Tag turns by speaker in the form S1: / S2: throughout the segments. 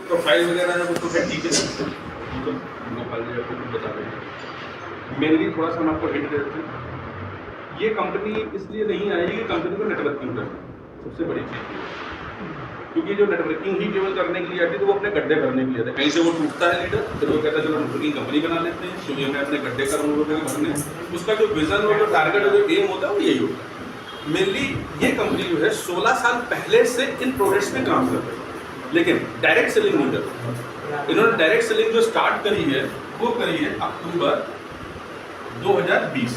S1: Profile वगैरह है वो तो है ठीक है, तो गोपाल जी आपको कुछ बता रहे हैं। मेनली थोड़ा सा हम आपको हिंट देते हैं, ये कंपनी इसलिए नहीं आएगी कि कंपनी को नेटवर्किंग करना सबसे बड़ी चीज़ है, क्योंकि जो नेटवर्किंग ही केवल करने के लिए आती है तो वो अपने गड्ढे भरने के लिए आता है। कहीं से वो टूटता है लीडर, फिर वो कहता है चलो नेटवर्किंग कंपनी बना लेते हैं, क्योंकि हमें अपने गड्ढे भरने, उसका जो विजन और जो टारगेट और जो एम होता है वो यही होता है। मेनली ये कंपनी जो है 16 साल पहले से इन प्रोडक्ट्स में काम कर रही है, लेकिन डायरेक्ट सेलिंग नहीं कर रही। इन्होंने डायरेक्ट सेलिंग जो स्टार्ट करी है वो करी है अक्टूबर 2020,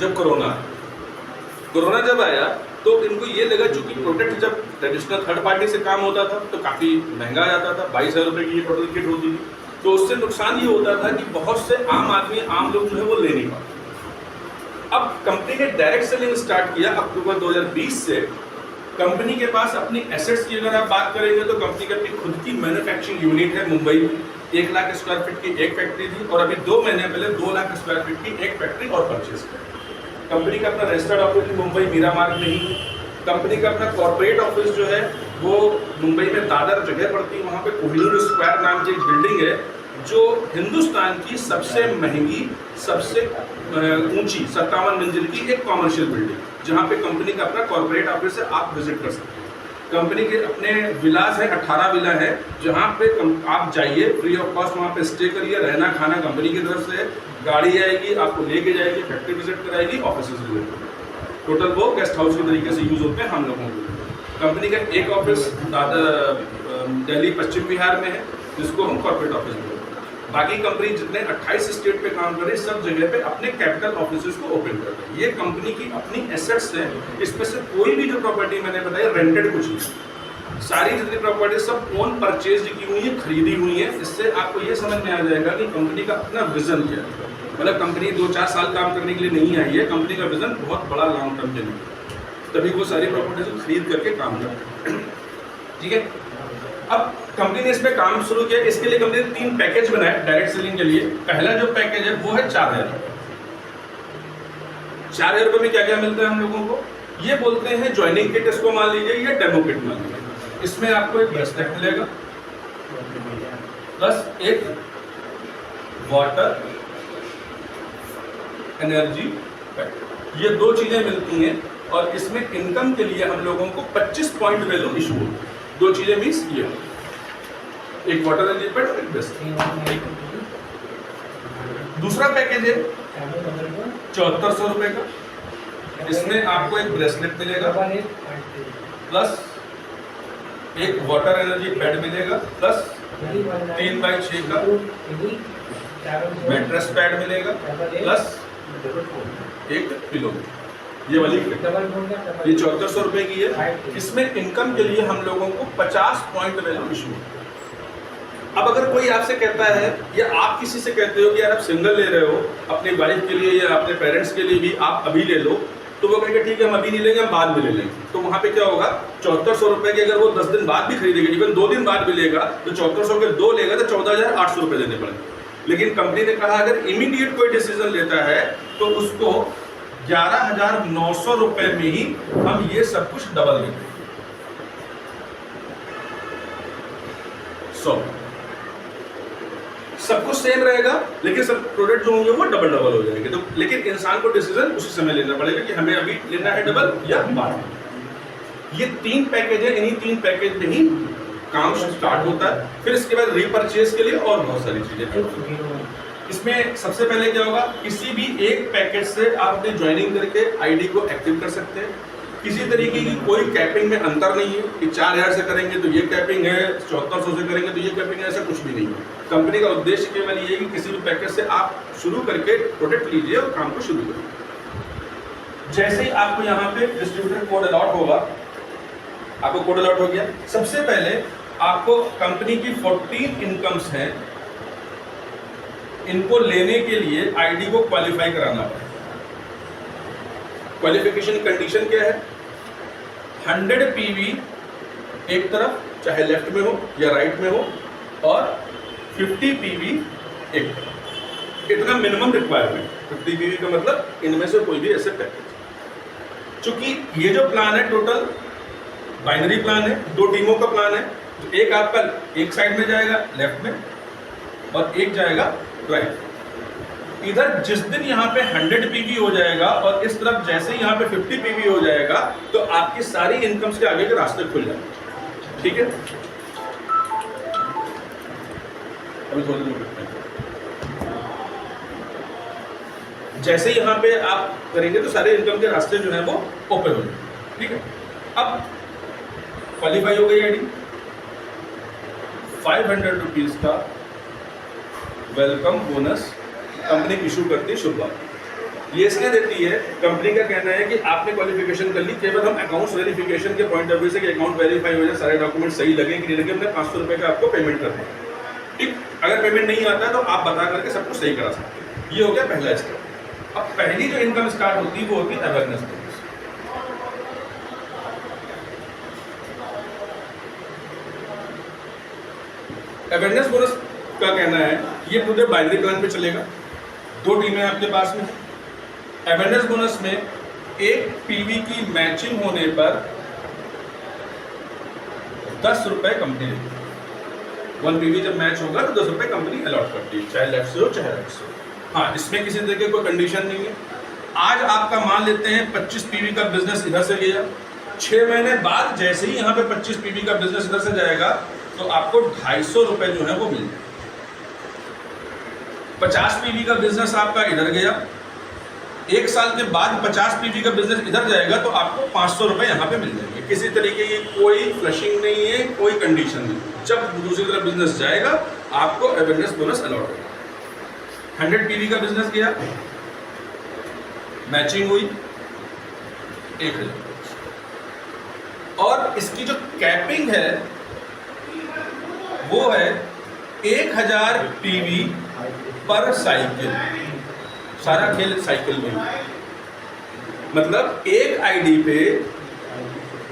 S1: जब कोरोना जब आया तो इनको ये लगा, चूंकि प्रोडक्ट जब ट्रेडिशनल थर्ड पार्टी से काम होता था तो काफ़ी महंगा आ जाता था, 22,000 रुपये की ये टोटल किट होती थी, तो उससे नुकसान ये होता था कि बहुत से आम आदमी आम लोग जो है वो ले नहीं पाते। अब कंपनी ने डायरेक्ट सेलिंग स्टार्ट किया अक्टूबर 2020 से। कंपनी के पास अपनी एसेट्स की अगर आप बात करेंगे तो कंपनी की अपनी खुद की मैन्युफैक्चरिंग यूनिट है मुंबई में, 1 लाख स्क्वायर फीट की एक फैक्ट्री थी, और अभी 2 महीने पहले 2 लाख स्क्वायर फीट की एक फैक्ट्री और परचेज की। कंपनी का अपना रजिस्टर्ड ऑफिस मुंबई मीरा मार्ग में ही है। कंपनी का अपना कॉर्पोरेट ऑफिस जो है वो मुंबई में दादर जगह पड़ती है, वहाँ पे कोहिनूर स्क्वायर नाम की एक बिल्डिंग है जो हिंदुस्तान की सबसे महंगी, सबसे ऊंची 57 मंजिल की एक कॉमर्शियल बिल्डिंग, जहाँ पे कंपनी का अपना कॉर्पोरेट ऑफिस है, आप विजिट कर सकते हैं। कंपनी के अपने विलास है, 18 विला है, जहाँ पे आप जाइए फ्री ऑफ कॉस्ट, वहाँ पे स्टे करिए, रहना खाना कंपनी की तरफ से, गाड़ी आएगी आपको लेके जाएगी, फैक्ट्री विजिट कराएगी, ऑफिस विजिट कराएगी। टोटल वो गेस्ट हाउस के तरीके से यूज होते हैं हम लोगों को। कंपनी का एक ऑफिस दिल्ली पश्चिम बिहार में है, जिसको हम कॉर्पोरेट ऑफिस बोलते हैं। बाकी कंपनी जितने 28 स्टेट पे काम कर रही है, सब जगह पे अपने कैपिटल ऑफिस को ओपन कर रहे हैं। ये कंपनी की अपनी एसेट्स हैं, इसमें से कोई भी जो प्रॉपर्टी मैंने बताया रेंटेड कुछ नहीं, सारी जितनी प्रॉपर्टी सब ओन परचेज की हुई है, खरीदी हुई है। इससे आपको ये समझ में आ जाएगा कि कंपनी का अपना विजन क्या है। मतलब कंपनी 2-4 साल काम करने के लिए नहीं आई है, कंपनी का विजन बहुत बड़ा लॉन्ग टर्म के लिए, तभी वो सारी प्रॉपर्टीज को खरीद करके काम करते हैं। ठीक है, अब कंपनी ने इस पे काम शुरू किया। इसके लिए कंपनी ने 3 पैकेज बनाए डायरेक्ट सेलिंग के लिए। पहला जो पैकेज है वो है 4,000 रुपये। 4,000 रुपये में क्या क्या मिलता है हम लोगों को, ये बोलते हैं ज्वाइनिंग किट, इसको मान लीजिए, या डेमो किट मान लीजिए। इसमें आपको एक ब्रेसलेट मिलेगा प्लस एक वाटर एनर्जी पैक, ये 2 चीजें मिलती हैं। और इसमें इनकम के लिए हम लोगों को 25 पॉइंट वैल्यू इशू होती है। 2 चीजें मीन्स ये, एक वाटर एनर्जी पैक और एक ब्रेसलेट। दूसरा पैकेज है 7400 रुपए का, इसमें आपको एक ब्रेसलेट मिलेगा प्लस एक वाटर एनर्जी पैड मिलेगा प्लस 3x6 का मैट्रेस पैड मिलेगा प्लस एक पिलो, ये वाली ये 7400 रुपए की है। इसमें इनकम के लिए हम लोगों को 50 पॉइंट वैल्यू इशू है। अब अगर कोई आपसे कहता है, या आप किसी से कहते हो कि यार आप सिंगल ले रहे हो, अपनी वाइफ के लिए या अपने पेरेंट्स के लिए भी आप अभी ले लो, तो वो कहेंगे ठीक है हम अभी नहीं लेंगे, हम बाद में ले लेंगे। तो वहाँ पे क्या होगा, 7400 रुपए की अगर वो 10 दिन बाद भी खरीदेगा, इवन 2 दिन बाद भी लेगा, तो 7400 के 2 लेगा तो 14,800 रुपए देने पड़ेंगे। लेकिन कंपनी ने कहा अगर इमीडिएट कोई डिसीजन लेता है तो उसको 11,900 रुपए में ही हम ये सब कुछ डबल देंगे। सब कुछ सेम रहेगा, लेकिन सब प्रोडक्ट जो होंगे वो डबल हो जाएंगे। तो लेकिन इंसान को डिसीजन उसी समय लेना पड़ेगा कि हमें अभी लेना है डबल या बाद में। ये 3 पैकेज है, इन्हीं 3 पैकेज में ही काम स्टार्ट होता है। फिर इसके बाद रीपरचेज के लिए और बहुत सारी चीजें। इसमें सबसे पहले क्या होगा, किसी भी एक पैकेज से आप अपनी ज्वाइनिंग करके आईडी को एक्टिव कर सकते हैं। किसी तरीके की कोई कैपिंग में अंतर नहीं है कि 4,000 से करेंगे तो ये कैपिंग है, 7400 से करेंगे तो ये कैपिंग है, ऐसा कुछ भी नहीं है। कंपनी का उद्देश्य केवल ये है कि किसी भी पैकेज से आप शुरू करके प्रोडक्ट लीजिए और काम को शुरू करिए। जैसे ही आपको यहाँ पे डिस्ट्रीब्यूटर कोड अलॉट होगा, आपको कोड अलॉट हो गया। सबसे पहले आपको कंपनी की 14 इनकम्स हैं, इनको लेने के लिए आईडी को क्वालिफाई कराना पड़ेगा। क्वालिफिकेशन कंडीशन क्या है, 100 पीवी एक तरफ, चाहे लेफ्ट में हो या राइट में हो, और 50 पीवी एक तरफ, इतना मिनिमम रिक्वायरमेंट। 50 पीवी का मतलब इनमें से कोई भी ऐसे पैकेज। चूंकि ये जो प्लान है टोटल बाइनरी प्लान है, 2 टीमों का प्लान है, तो एक आपका एक साइड में जाएगा लेफ्ट में और एक जाएगा राइट। इधर जिस दिन यहाँ पे 100 पीवी हो जाएगा और इस तरफ जैसे ही यहाँ पे 50 पीवी हो जाएगा तो आपकी सारी इनकम्स के आगे के रास्ते खुल जाएंगे। ठीक है, अभी थोड़ी देर में जैसे ही यहाँ पे आप करेंगे तो सारे इनकम के रास्ते जो है वो ओपन हो जाएंगे। ठीक है, अब क्वालिफाई हो गई आईडी। 500 रुपीज का वेलकम बोनस कंपनी इशू करती है शुरुआत। ये इसलिए देती है, कंपनी का कहना है कि आपने क्वालिफिकेशन कर ली, केवल हम अकाउंट्स वेरिफिकेशन के पॉइंट ऑफ व्यू से कि अकाउंट वेरीफाई हो जाए, सारे डॉक्यूमेंट सही लगे कि नहीं लगे, हमने 500 रुपये का आपको पेमेंट करना है। ठीक, अगर पेमेंट नहीं आता है तो आप बता करके सब कुछ सही करा सकते हैं। ये हो गया पहला स्टेप। अब पहली जो इनकम स्टार्ट होती है वो होती है अवेयरनेस बोनस। अवेयरनेस बोनस का कहना है ये पूरे बाइनरी प्लान पे चलेगा। 2 टीमें आपके पास में। अवेयरनेस बोनस में एक पीवी की मैचिंग होने पर 10 रुपए कंपनी देगी। 1 पीवी जब मैच होगा तो 10 रुपए कंपनी अलॉट करती है, चाहे लेफ्ट से हो चाहे राइट से हो। हाँ, इसमें किसी तरह की कोई कंडीशन नहीं है। आज आपका मान लेते हैं 25 पीवी का बिजनेस इधर से गया, 6 महीने बाद जैसे ही यहाँ पे 25 पीवी का बिजनेस इधर से जाएगा तो आपको 250 रुपए जो है वो मिल जाए। 50 पीवी का बिजनेस आपका इधर गया, 1 साल के बाद 50 पीवी का बिजनेस इधर जाएगा तो आपको 500 रुपए यहाँ पे मिल जाएंगे। किसी तरीके की कोई फ्लशिंग नहीं है, कोई कंडीशन नहीं। जब दूसरी तरफ बिजनेस जाएगा आपको अवेयरनेस बोनस अलॉट होगा। 100 पीवी का बिजनेस गया, मैचिंग हुई 1000, और इसकी जो कैपिंग है वो है 1000 पीवी पर साइकिल। सारा खेल साइकिल में, मतलब एक आईडी पे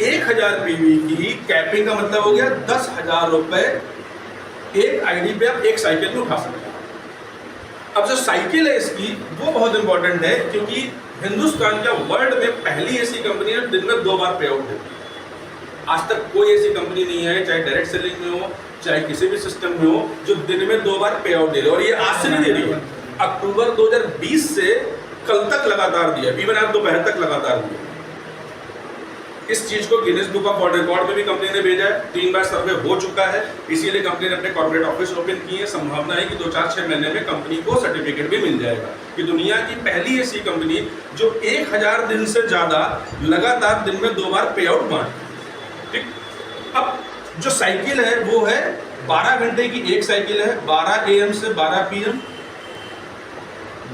S1: 1000 पीवी की कैपिंग का मतलब हो गया 10,000 रुपए एक आईडी पे आप एक साइकिल में उठा सकते हैं। अब जो साइकिल है इसकी वो बहुत इंपॉर्टेंट है, क्योंकि हिंदुस्तान या वर्ल्ड में पहली ऐसी कंपनी है दिन में 2 बार पे आउट देती है। आज तक कोई ऐसी कंपनी नहीं है, चाहे डायरेक्ट सेलिंग में हो चाहे किसी भी सिस्टम में हो, जो दिन में 2 बार पे आउट दे रही है। और ये आज से नहीं दे रही है, अक्टूबर 2020 से कल तक लगातार दिया, इवन आज दोपहर तक लगातार दिया। इस चीज को Guinness book of world record में भी कंपनी ने भेजा है। 3 बार सर्वे हो चुका है, इसीलिए कंपनी ने अपने कॉर्पोरेट ऑफिस ओपन की है। संभावना है कि 2-4-6 महीने में कंपनी को सर्टिफिकेट भी मिल जाएगा कि दुनिया की पहली ऐसी कंपनी जो 1000 दिन से ज्यादा लगातार दिन में 2 बार पे आउट मार। ठीक, अब जो साइकिल है वो है 12 घंटे की एक साइकिल है, 12 AM से 12 PM,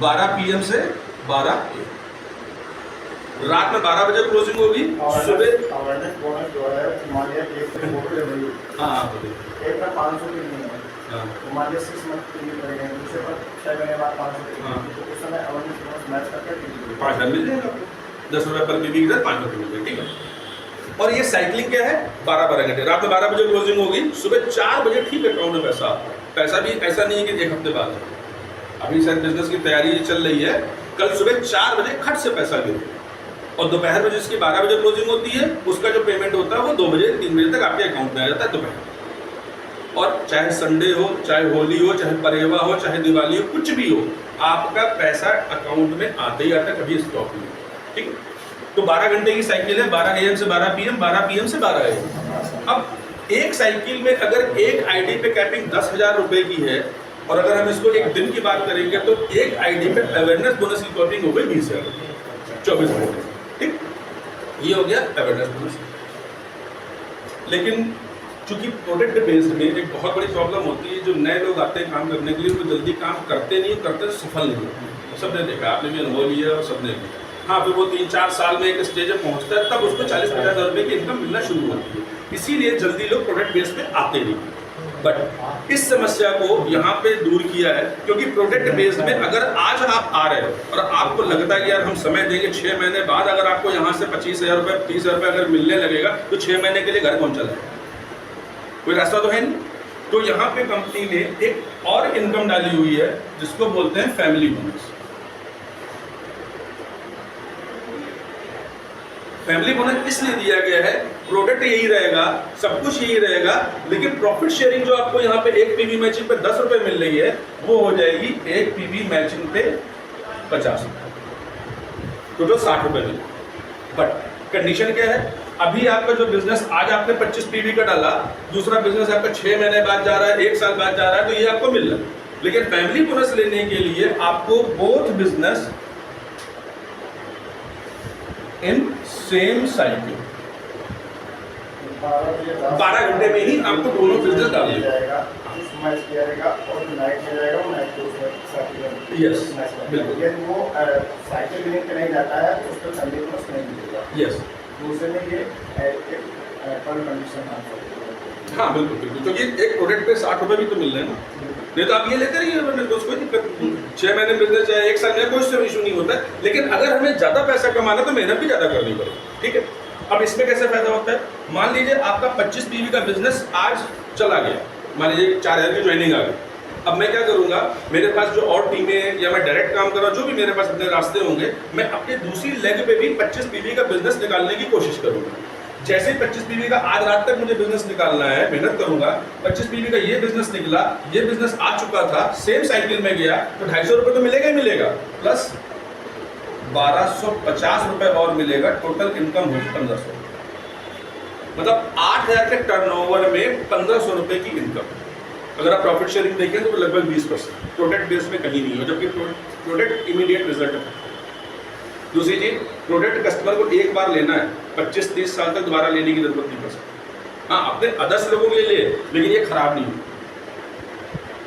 S1: 12 PM से 12 AM। रात में 12 बजे क्लोजिंग होगी, सुबह
S2: अवेयरनेस बोनस जो है मान लिया एक फोटो ले रही है।
S1: हाँ,
S2: एक पर 500 की नहीं है, मान लिया 6 मंथ के लिए करेंगे, दूसरे पर 6 महीने बाद 500 की, तो उस समय अवेयरनेस बोनस मैच करके
S1: 5000 मिल जाएगा, 10 रुपये पर पीवी के साथ 500 रुपये मिल जाएगा। ठीक है, और ये साइकिलिंग क्या है 12-12 घंटे। रात में 12 बजे क्लोजिंग होगी, सुबह 4 बजे ठीक अकाउंट में पैसा आता है। पैसा भी ऐसा नहीं है कि 1 हफ्ते बाद, अभी शायद बिजनेस की तैयारी चल रही है, कल सुबह 4 बजे खट से पैसा गिरेगा। और दोपहर में जिसकी 12 बजे क्लोजिंग होती है उसका जो पेमेंट होता है वो 2 बजे 3 बजे तक आपके अकाउंट में आ जाता है दोपहर। और चाहे संडे हो, चाहे होली हो, चाहे परेवा हो, चाहे दिवाली हो, कुछ भी हो, आपका पैसा अकाउंट में आते ही आता है, कभी स्टॉक नहीं। ठीक है, तो 12 घंटे की साइकिल है, 12 AM से 12 PM, 12 PM से 12 AM। अब एक साइकिल में अगर एक आईडी पे कैपिंग 10,000 रुपए की है, और अगर हम इसको एक दिन की बात करेंगे तो एक आईडी पे अवेयरनेस बोनस की कैपिंग हो गई 20,000 24 घंटे। ठीक, ये हो गया अवेयरनेस बोनस। लेकिन चूंकि प्रोडक्ट बेस्ड में एक बहुत बड़ी प्रॉब्लम होती है, जो नए लोग आते हैं काम करने के लिए वो जल्दी काम करते नहीं, करते सफल नहीं होते। सबने देखा, आपने भी अनुभव लिया और सबने लिया। हाँ, फिर वो 3-4 साल में एक स्टेज में पहुंचता है, तब उसको 40-50 रुपए की इनकम मिलना शुरू होती है। इसीलिए जल्दी लोग प्रोडक्ट बेस्ड पे आते नहीं। बट इस समस्या को यहाँ पे दूर किया है, क्योंकि प्रोडक्ट बेस्ड में अगर आज आप आ रहे हो और आपको लगता है कि यार हम समय देंगे, 6 महीने बाद अगर आपको यहाँ से 25,000 रुपये 30,000 रुपये अगर मिलने लगेगा तो 6 महीने के लिए घर कौन चलाएगा? कोई रास्ता तो है नहीं। तो यहाँ पे कंपनी ने एक और इनकम डाली हुई है जिसको बोलते हैं फैमिली बोनस। फैमिली बोनस इसलिए दिया गया है प्रोडक्ट यही रहेगा, सब कुछ यही रहेगा, लेकिन प्रॉफिट शेयरिंग जो आपको यहाँ पे एक पीवी मैचिंग पे 10 रुपए मिल रही है, वो हो जाएगी एक पीवी मैचिंग पे 50 रुपए, टोटल 60 रुपए मिले। बट कंडीशन क्या है, अभी आपका जो बिजनेस आज आपने 25 पीवी का डाला, दूसरा बिजनेस आपका 6 महीने बाद जा रहा है, 1 साल बाद जा रहा है, तो ये आपको मिल रहा है। लेकिन फैमिली बोनस लेने के लिए आपको both business in same cycle 12 घंटे में ही आपको दोनों बिजनेस डालने
S2: जाएगा, मैच किया जाएगा और नाइट में जाएगा, वो नाइट को
S1: यस बिल्कुल,
S2: यदि वो साइकिल लिंक पे नहीं जाता है तो उसको फैमिली बोनस नहीं मिलेगा।
S1: यस
S2: दूसरे में ये एक पर कंडीशन
S1: हाँ बिल्कुल बिल्कुल, क्योंकि एक प्रोडक्ट पे 60 रुपए भी तो मिल रहे हैं ना, नहीं तो आप ये लेते रहिए, मैंने दोस्त कोई दिक्कत नहीं, 6 महीने बिजनेस चाहे 1 साल में कोई इशू नहीं होता है। लेकिन अगर हमें ज़्यादा पैसा कमाना तो मेहनत भी ज़्यादा करनी पड़ेगी, ठीक है। अब इसमें कैसे फायदा होता है, मान लीजिए आपका 25 पीवी का बिजनेस आज चला गया, मान लीजिए 4000 की ज्वाइनिंग आ गई। अब मैं क्या करूंगा, मेरे पास जो और टीमें या मैं डायरेक्ट काम कर रहा हूँ, जो भी मेरे पास अपने रास्ते होंगे, मैं अपनी दूसरी लेग पे भी 25 पीवी का बिजनेस निकालने की कोशिश करूंगा। जैसे 25 पीवी का आज रात तक मुझे बिजनेस निकालना है, मेहनत करूंगा, 25 पीवी का ये बिजनेस निकला, ये बिजनेस आ चुका था, सेम साइकिल में गया, तो 250 रुपये तो मिलेगा ही मिलेगा, प्लस 1250 रुपये और मिलेगा, टोटल इनकम होगी 1500। मतलब 8000 के टर्नओवर में 1500 रुपये की इनकम। अगर आप प्रॉफिट शेयरिंग देखें तो लगभग 20%, प्रोडक्ट बेस में कहीं नहीं है, जबकि प्रोडक्ट इमीडिएट रिजल्ट है। दूसरी चीज, प्रोडक्ट कस्टमर को एक बार लेना है, 25-30 साल तक दोबारा लेने की जरूरत नहीं पड़ सकती। हाँ, अपने अदर्स लोगों के लिए, लेकिन ये खराब नहीं है।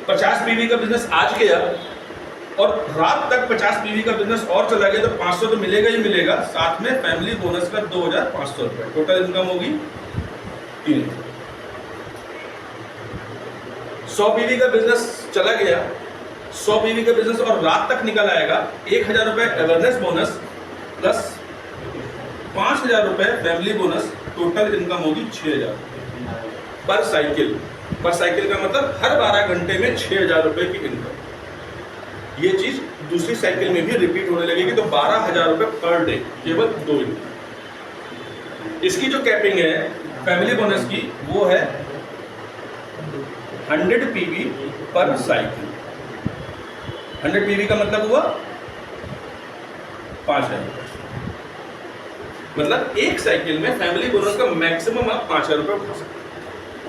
S1: 50 पीवी का बिजनेस आज गया और रात तक 50 पीवी का बिजनेस और चला गया, तो 500 तो मिलेगा ही मिलेगा, साथ में फैमिली बोनस का 2500 रुपये, टोटल इनकम होगी 3000। 100 पीवी का बिजनेस चला गया, 100 पीवी का बिजनेस और रात तक निकल आएगा, 1000 रुपये अवेयरनेस बोनस प्लस 5000 रुपये फैमिली बोनस, टोटल इनकम होगी 6000 पर साइकिल। पर साइकिल का मतलब हर 12 घंटे में 6000 रुपये की इनकम। ये चीज दूसरी साइकिल में भी रिपीट होने लगेगी, तो 12000 रुपये पर डे, केवल 2 इनकम। इसकी जो कैपिंग है फैमिली बोनस की, वो है 100 पीवी पर साइकिल। 100 पीवी का मतलब हुआ 5000 रुपये, मतलब एक साइकिल में फैमिली बोनस का मैक्सिमम आप 5000 रुपये उठा सकते हैं।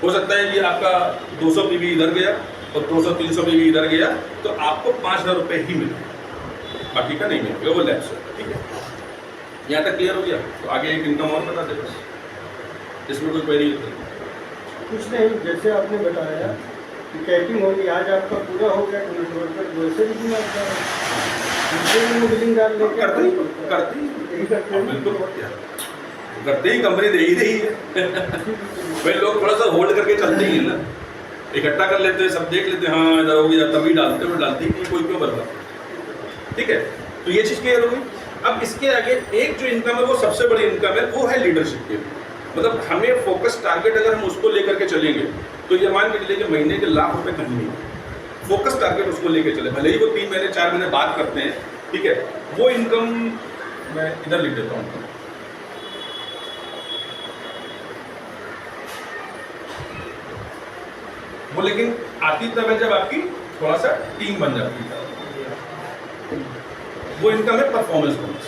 S1: हो सकता है कि आपका 200 पीवी इधर गया और 200-300 पीवी इधर गया, तो आपको 5000 रुपये ही मिले, बाकी का नहीं मिलेगा, वो लैप्स होगा, ठीक है। यहाँ तक क्लियर हो गया, तो आगे एक इनकम और बता दे बस, इसमें कोई क्वेरी होती है?
S3: कुछ नहीं, जैसे आपने बताया कि कैपिंग होगी, आज आपका पूरा हो गया 20 पर, वैसे भी बिलिंग डाल लेके
S1: करते ही बिल्कुल करते ही, कंपनी दे ही रही है। भाई लोग थोड़ा सा होल्ड करके चलते ही है ना, इकट्ठा कर लेते हैं, सब देख लेते हैं, हाँ इधर हो गया, तभी डालते हैं, डालते ही नहीं, कोई क्यों बर्बाद, ठीक है। तो ये चीज़ क्लियर हो गई। अब इसके आगे एक जो इनकम है, वो सबसे बड़ी इनकम है, वो है लीडरशिप की। मतलब हमें फोकस टारगेट अगर हम उसको लेकर के चलेंगे, तो ये मान के चलिए कि महीने के लाख रुपए कहीं नहीं, फोकस टारगेट उसको लेके चले, भले ही वो 3 महीने 4 महीने बात करते हैं, ठीक है। वो इनकम मैं इधर लिख देता हूँ, वो लेकिन आती तब है जब आपकी थोड़ा सा टीम बन जाती है। वो इनकम है performance bonus.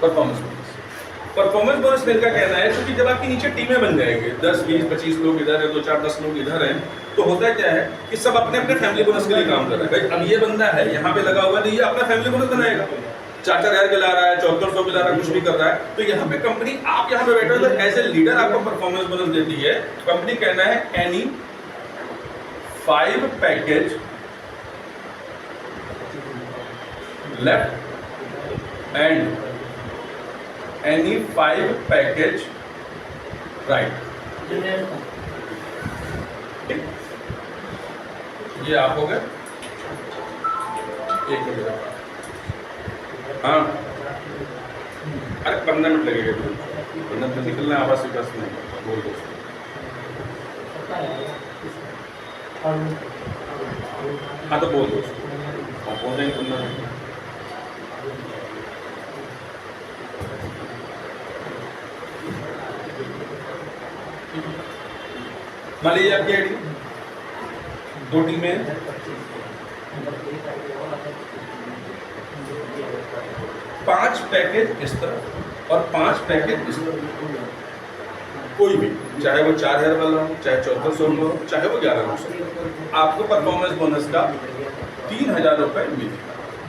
S1: Performance bonus, performance bonus मेरे का कहना है, क्योंकि जब आपके नीचे टीमें बन जाएंगे, 10, 20, 25 लोग इधर है, 2, 4, 10 लोग इधर हैं, तो होता क्या है कि सब अपने अपने फैमिली बोनस के लिए काम कर रहे हैं। भाई अब ये बंदा है यहाँ पे लगा हुआ है, तो ये अपना फैमिली बोनस बनाएगा, 4-4 के ला रहा है, 7400 के ला रहा है, कुछ भी कर रहा है। तो यहाँ पे कंपनी, आप यहाँ पे बैठे हो तो एज ए लीडर आपको परफॉर्मेंस बोनस देती है। कंपनी कहना है any 5 package left and any 5 package right. ये आप हो गए, एक मिनट, हाँ अरे 15 मिनट लगेगा, 15 मिनट निकलना है, आवाज से 10 मिनट बोल दो। हाँ तो बोल दो, बोल देंगे 15 मिनट। मान लीजिए आपकी आईडी 2 टीमें हैं, 5 पैकेज इस तरह और 5 पैकेज इस तरह, कोई भी, चाहे वो 4000 वाला हो, चाहे 1400 हो, चाहे वो 1100, आपको परफॉर्मेंस बोनस का 3000 रुपये मिलेगा।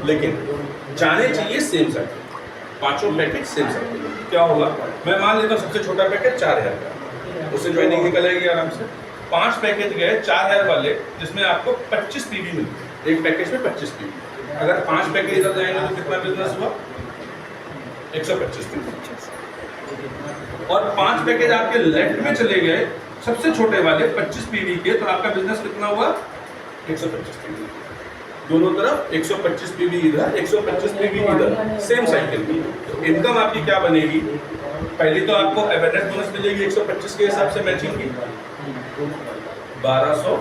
S1: लेकिन जाने चाहिए same cycle, 5 package same cycle. क्या होगा, मैं मान लेता हूँ सबसे छोटा पैकेज 4000 का, उससे ज्वाइनिंग निकलेगी आराम से। 5 पैकेज गए 4000 वाले, जिसमें आपको 25 पीवी मिलती है, एक पैकेज में 25 पीवी। अगर 5 पैकेज इधर जाएंगे तो कितना बिजनेस हुआ, 125 पीवी। और 5 पैकेज आपके लेफ्ट में चले गए, सबसे छोटे वाले 25 पीवी के, तो आपका बिजनेस कितना हुआ, 125 पीवी। दोनों तरफ 125 पीवी इधर, 125 पीवी इधर, सेम साइकिल की। तो इनकम आपकी क्या बनेगी, पहली तो आपको अवेयरनेस बोनस मिलेगी 125 के हिसाब से मैचिंग की, 1250,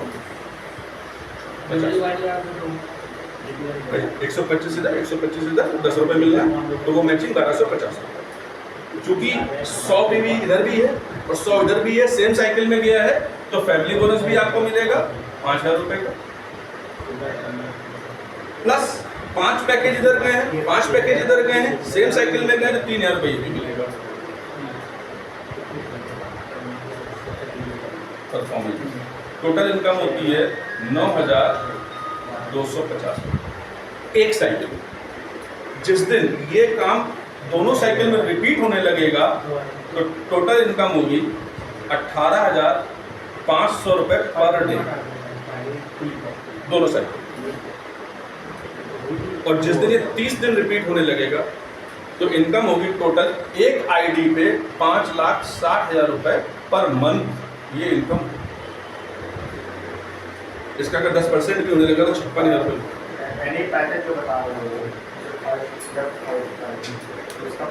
S1: 125 इधर 125 इधर, 10 रुपये मिल रहा है, तो वो मैचिंग 1250। चूंकि 100 पीवी इधर भी है और 100 इधर भी है, सेम साइकिल में गया है, तो फैमिली बोनस भी आपको मिलेगा 5000 रुपये का, प्लस 5 पैकेज इधर गए हैं, 5 पैकेज इधर गए हैं, सेम साइकिल में गए तो 3000 रुपये भी मिलेगा परफॉर्मेंस। टोटल इनकम होती है 9250 एक साइकिल। जिस दिन ये काम दोनों साइकिल में रिपीट होने लगेगा तो टोटल इनकम होगी 18,500 रुपये पर डे, दोनों साइकिल। और जिस दिन ये 30 दिन रिपीट होने लगेगा तो इनकम होगी टोटल एक आईडी पे 5,60,000 रुपये पर मंथ ये इनकम। इसका अगर 10% भी होने लगेगा तो 56,000 रुपये।
S2: मैंने पैकेज जो बता रहा हूँ, जब उसका